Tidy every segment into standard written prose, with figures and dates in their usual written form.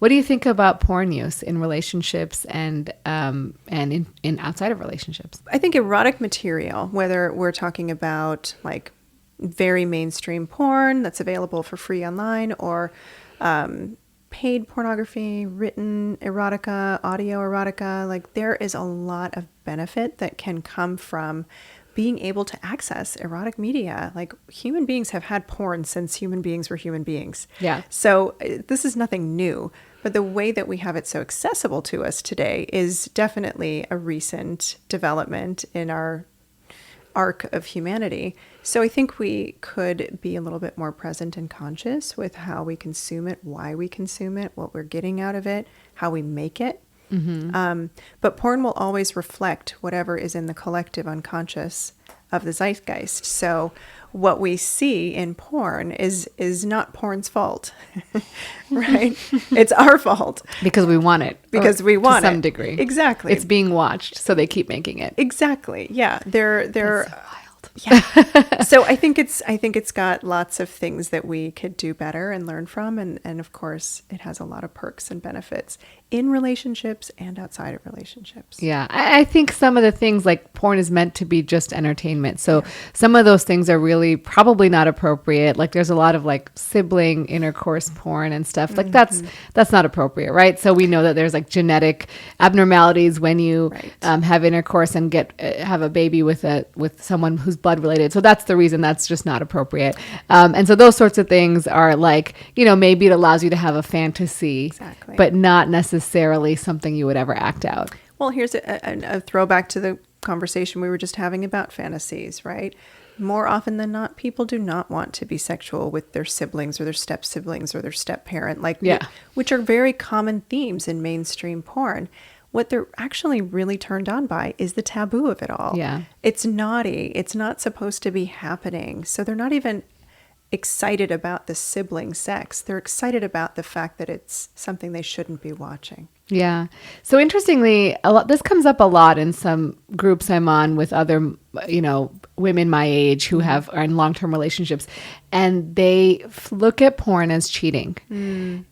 What do you think about porn use in relationships and in outside of relationships? I think erotic material, whether we're talking about like very mainstream porn that's available for free online, or paid pornography, written erotica, audio erotica, like there is a lot of benefit that can come from being able to access erotic media. Like human beings have had porn since human beings were human beings. Yeah. So this is nothing new, but the way that we have it so accessible to us today is definitely a recent development in our arc of humanity. So I think we could be a little bit more present and conscious with how we consume it, why we consume it, what we're getting out of it, how we make it. But porn will always reflect whatever is in the collective unconscious of the zeitgeist. So what we see in porn is not porn's fault, right? It's our fault. Because we want it. Because we want it. To some degree. Exactly. It's being watched, so they keep making it. Exactly. Yeah. They're That's so wild. yeah. So I think it's got lots of things that we could do better and learn from, and of course it has a lot of perks and benefits in relationships and outside of relationships. Yeah, I think some of the things, like porn is meant to be just entertainment. So some of those things are really probably not appropriate. Like there's a lot of like sibling intercourse porn and stuff. Like that's not appropriate, right? So we know that there's like genetic abnormalities when you have intercourse and have a baby with someone who's blood related. So that's the reason that's just not appropriate. And so those sorts of things are like, maybe it allows you to have a fantasy, but not necessarily something you would ever act out. Well, here's a throwback to the conversation we were just having about fantasies, right? More often than not, people do not want to be sexual with their siblings or their step siblings or their step parent, which are very common themes in mainstream porn. What they're actually really turned on by is the taboo of it all. Yeah. It's naughty. It's not supposed to be happening. So they're not even excited about the sibling sex. They're excited about the fact that it's something they shouldn't be watching. Yeah. So interestingly, this comes up a lot in some groups I'm on with other, women my age who are in long-term relationships, and they look at porn as cheating.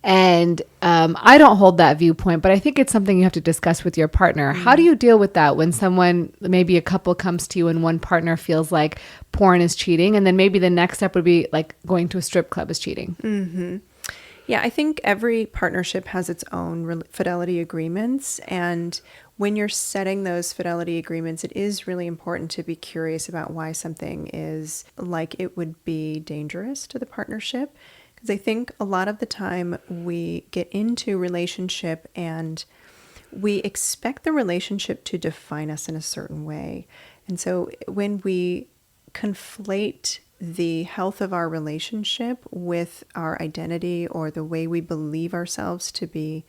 And I don't hold that viewpoint, but I think it's something you have to discuss with your partner. How do you deal with that when someone, maybe a couple comes to you and one partner feels like porn is cheating, and then maybe the next step would be like going to a strip club is cheating? Mm-hmm. Yeah, I think every partnership has its own fidelity agreements. And when you're setting those fidelity agreements, it is really important to be curious about why something is like it would be dangerous to the partnership. Because I think a lot of the time we get into relationship and we expect the relationship to define us in a certain way. And so when we conflate the health of our relationship with our identity or the way we believe ourselves to be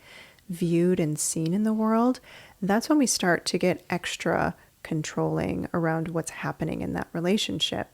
viewed and seen in the world, that's when we start to get extra controlling around what's happening in that relationship.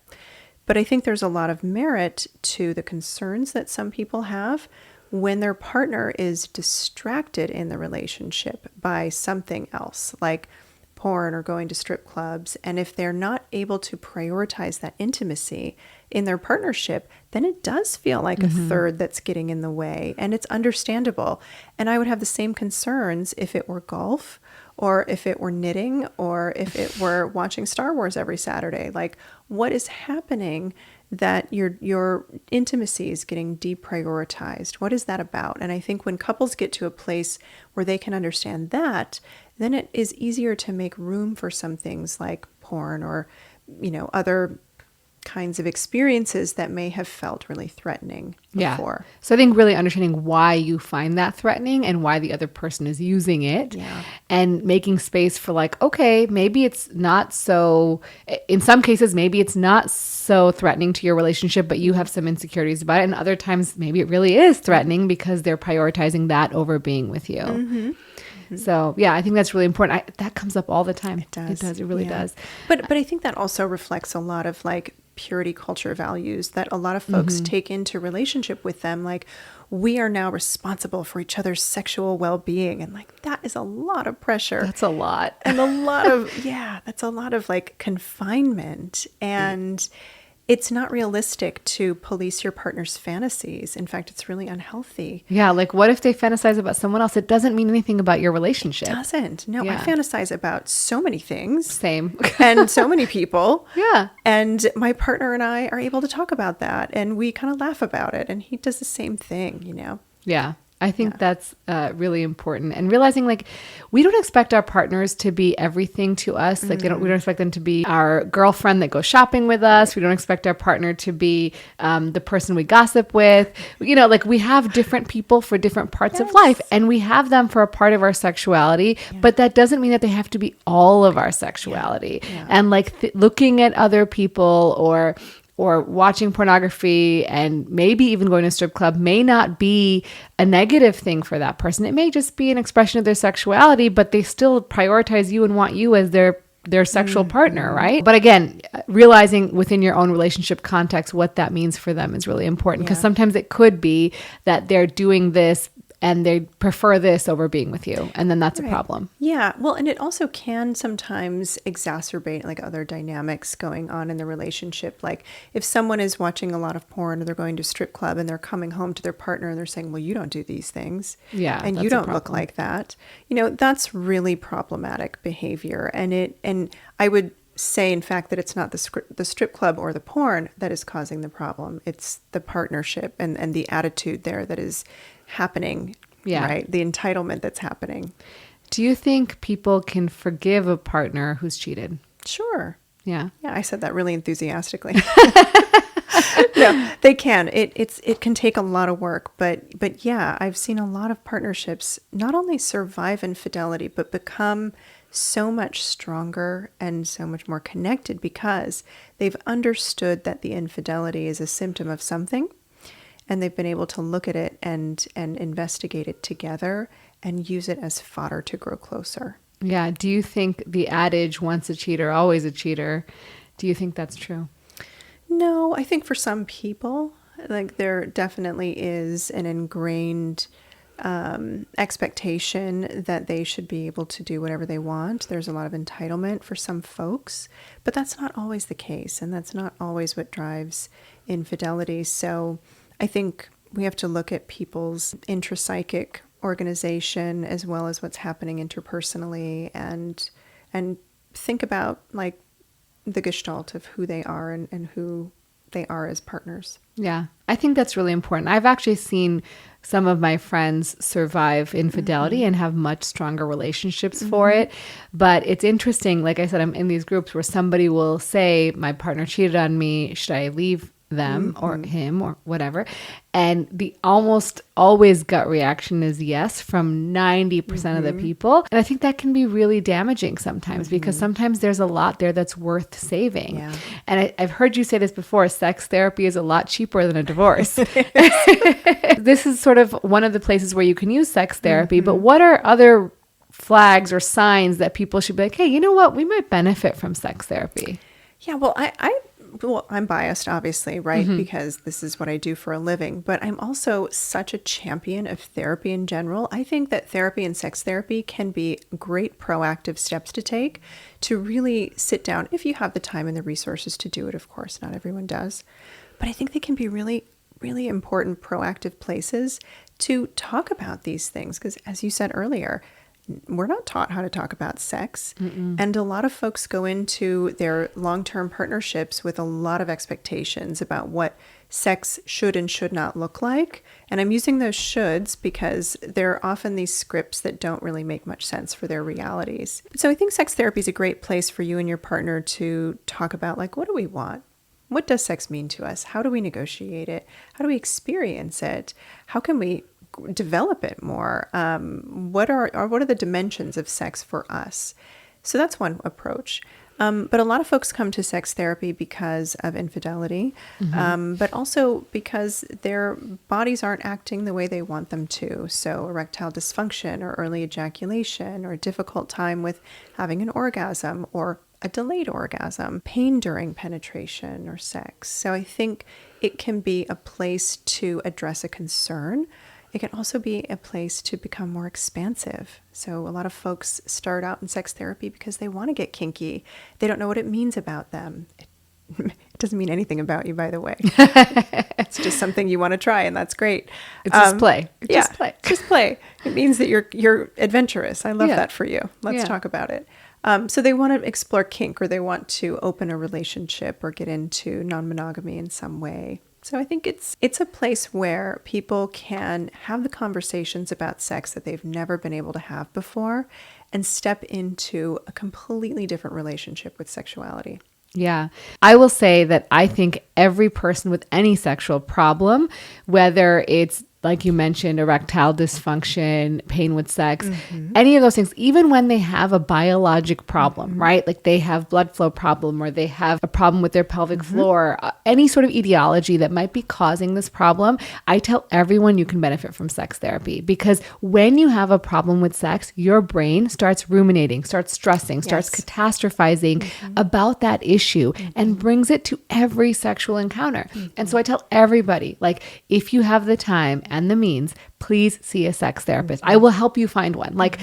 But I think there's a lot of merit to the concerns that some people have when their partner is distracted in the relationship by something else, like porn or going to strip clubs. And if they're not able to prioritize that intimacy in their partnership, then it does feel like a third that's getting in the way. And it's understandable. And I would have the same concerns if it were golf or if it were knitting or if it were watching Star Wars every Saturday. Like, what is happening that your intimacy is getting deprioritized? What is that about? And I think when couples get to a place where they can understand that, then it is easier to make room for some things like porn or, other kinds of experiences that may have felt really threatening before. Yeah. So I think really understanding why you find that threatening and why the other person is using it, and making space for like, okay, maybe it's not so, in some cases, maybe it's not so threatening to your relationship, but you have some insecurities about it. And other times maybe it really is threatening because they're prioritizing that over being with you. Mm-hmm. So, I think that's really important. That comes up all the time. It does. It really does. But I think that also reflects a lot of like purity culture values that a lot of folks take into relationship with them. Like, we are now responsible for each other's sexual well-being. And like, that is a lot of pressure. That's a lot. And a lot of, that's a lot of like confinement. And it's not realistic to police your partner's fantasies. In fact, it's really unhealthy. Yeah, like what if they fantasize about someone else? It doesn't mean anything about your relationship. Doesn't. No, Yeah. I fantasize about so many things Same. and so many people. Yeah. And my partner and I are able to talk about that, and we kind of laugh about it. And he does the same thing, you know? Yeah. I think that's really important, and realizing like we don't expect our partners to be everything to us. Like we don't expect them to be our girlfriend that goes shopping with us. We don't expect our partner to be the person we gossip with. You know, like we have different people for different parts of life, and we have them for a part of our sexuality. But that doesn't mean that they have to be all of our sexuality. And like looking at other people or watching pornography and maybe even going to a strip club may not be a negative thing for that person. It may just be an expression of their sexuality, but they still prioritize you and want you as their sexual partner, right? But again, realizing within your own relationship context what that means for them is really important, because sometimes it could be that they're doing this and they prefer this over being with you. And then that's a problem. Yeah. Well, and it also can sometimes exacerbate like other dynamics going on in the relationship. Like if someone is watching a lot of porn or they're going to a strip club and they're coming home to their partner and they're saying, well, you don't do these things. Yeah. And you don't look like that. You know, that's really problematic behavior. And I would say, in fact, that it's not the strip club or the porn that is causing the problem. It's the partnership and the attitude there that is happening, right? The entitlement that's happening. Do you think people can forgive a partner who's cheated? Sure. Yeah. Yeah, I said that really enthusiastically. No, they can. It can take a lot of work, but yeah, I've seen a lot of partnerships not only survive infidelity, but become so much stronger and so much more connected because they've understood that the infidelity is a symptom of something. And they've been able to look at it and investigate it together and use it as fodder to grow closer. Yeah. Do you think the adage, once a cheater, always a cheater, do you think that's true? No, I think for some people, like there definitely is an ingrained expectation that they should be able to do whatever they want. There's a lot of entitlement for some folks, but that's not always the case. And that's not always what drives infidelity. So I think we have to look at people's intrapsychic organization as well as what's happening interpersonally and think about like the gestalt of who they are and who they are as partners. Yeah, I think that's really important. I've actually seen some of my friends survive infidelity and have much stronger relationships for it. But it's interesting. Like I said, I'm in these groups where somebody will say, my partner cheated on me. Should I leave them or him or whatever? And the almost always gut reaction is yes from 90% of the people. And I think that can be really damaging sometimes because sometimes there's a lot there that's worth saving. Yeah. And I've heard you say this before, sex therapy is a lot cheaper than a divorce. This is sort of one of the places where you can use sex therapy, but what are other flags or signs that people should be like, hey, you know what? We might benefit from sex therapy. Yeah, well, I'm biased, obviously, right? Because this is what I do for a living. But I'm also such a champion of therapy in general. I think that therapy and sex therapy can be great proactive steps to take to really sit down, if you have the time and the resources to do it, of course. Not everyone does. But I think they can be really, really important proactive places to talk about these things. Because as you said earlier, we're not taught how to talk about sex. And a lot of folks go into their long-term partnerships with a lot of expectations about what sex should and should not look like. And I'm using those shoulds because they're often these scripts that don't really make much sense for their realities. So I think sex therapy is a great place for you and your partner to talk about, like, what do we want? What does sex mean to us? How do we negotiate it? How do we experience it? How can we develop it more? What are the dimensions of sex for us? So that's one approach. But a lot of folks come to sex therapy because of infidelity, but also because their bodies aren't acting the way they want them to. So erectile dysfunction or early ejaculation or a difficult time with having an orgasm or a delayed orgasm, pain during penetration or sex. So I think it can be a place to address a concern. It can also be a place to become more expansive. So a lot of folks start out in sex therapy because they want to get kinky. They don't know what it means about them. It doesn't mean anything about you, by the way. It's just something you want to try, and that's great. It's just play. It's yeah, just play. just play. It means that you're adventurous. I love Yeah. that for you. Let's Yeah. talk about it. So they want to explore kink, or they want to open a relationship or get into non-monogamy in some way. So I think it's a place where people can have the conversations about sex that they've never been able to have before and step into a completely different relationship with sexuality. Yeah. I will say that I think every person with any sexual problem, whether it's like you mentioned, erectile dysfunction, pain with sex, any of those things, even when they have a biologic problem, right? Like they have blood flow problem or they have a problem with their pelvic floor, any sort of etiology that might be causing this problem, I tell everyone you can benefit from sex therapy, because when you have a problem with sex, your brain starts ruminating, starts stressing, starts Yes. catastrophizing about that issue and brings it to every sexual encounter. And so I tell everybody, like, if you have the time and the means, please see a sex therapist. I will help you find one. Like,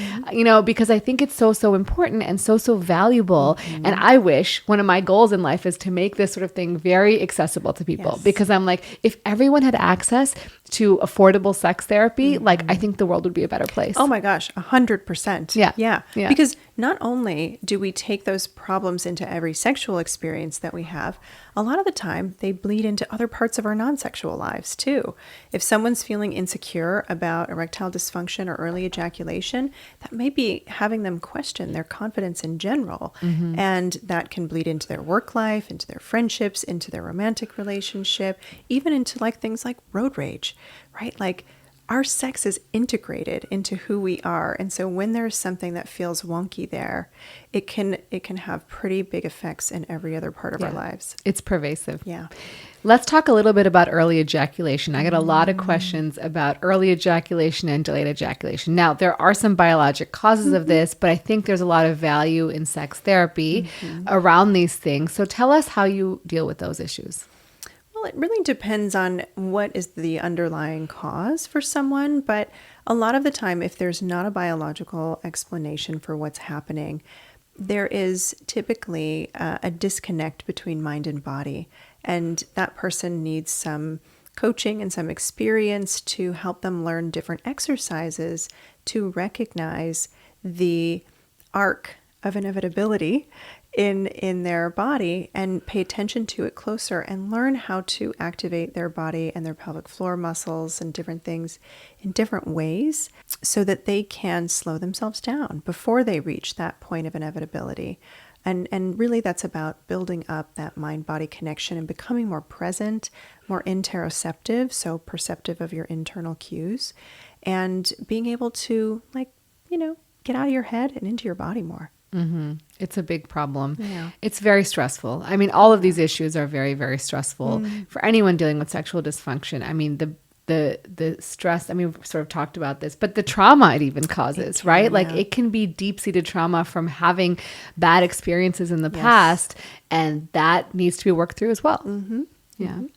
because I think it's so important and so valuable. And I wish one of my goals in life is to make this sort of thing very accessible to people, Yes. because I'm like, if everyone had access to affordable sex therapy, like, I think the world would be a better place. Oh my gosh, 100%. Yeah. Yeah. Yeah. Because not only do we take those problems into every sexual experience that we have, a lot of the time they bleed into other parts of our non-sexual lives too. If someone's feeling insecure about erectile dysfunction or early ejaculation, that may be having them question their confidence in general. And that can bleed into their work life, into their friendships, into their romantic relationship, even into like things like road rage, right? Like, our sex is integrated into who we are. And so when there's something that feels wonky there, it can have pretty big effects in every other part of our lives. It's pervasive. Yeah. Let's talk a little bit about early ejaculation. I get a lot of questions about early ejaculation and delayed ejaculation. Now, there are some biologic causes of this, but I think there's a lot of value in sex therapy around these things. So tell us how you deal with those issues. Well, it really depends on what is the underlying cause for someone, but a lot of the time, if there's not a biological explanation for what's happening, there is typically a disconnect between mind and body, and that person needs some coaching and some experience to help them learn different exercises to recognize the arc of inevitability in their body and pay attention to it closer and learn how to activate their body and their pelvic floor muscles and different things in different ways so that they can slow themselves down before they reach that point of inevitability. And really that's about building up that mind-body connection and becoming more present, more interoceptive, so perceptive of your internal cues, and being able to, get out of your head and into your body more. It's a big problem. Yeah. It's very stressful. I mean, all of these issues are very, very stressful for anyone dealing with sexual dysfunction. I mean, the stress, I mean, we've sort of talked about this, but the trauma it even causes, right? Like, it can be deep-seated trauma from having bad experiences in the past, and that needs to be worked through as well. Yeah.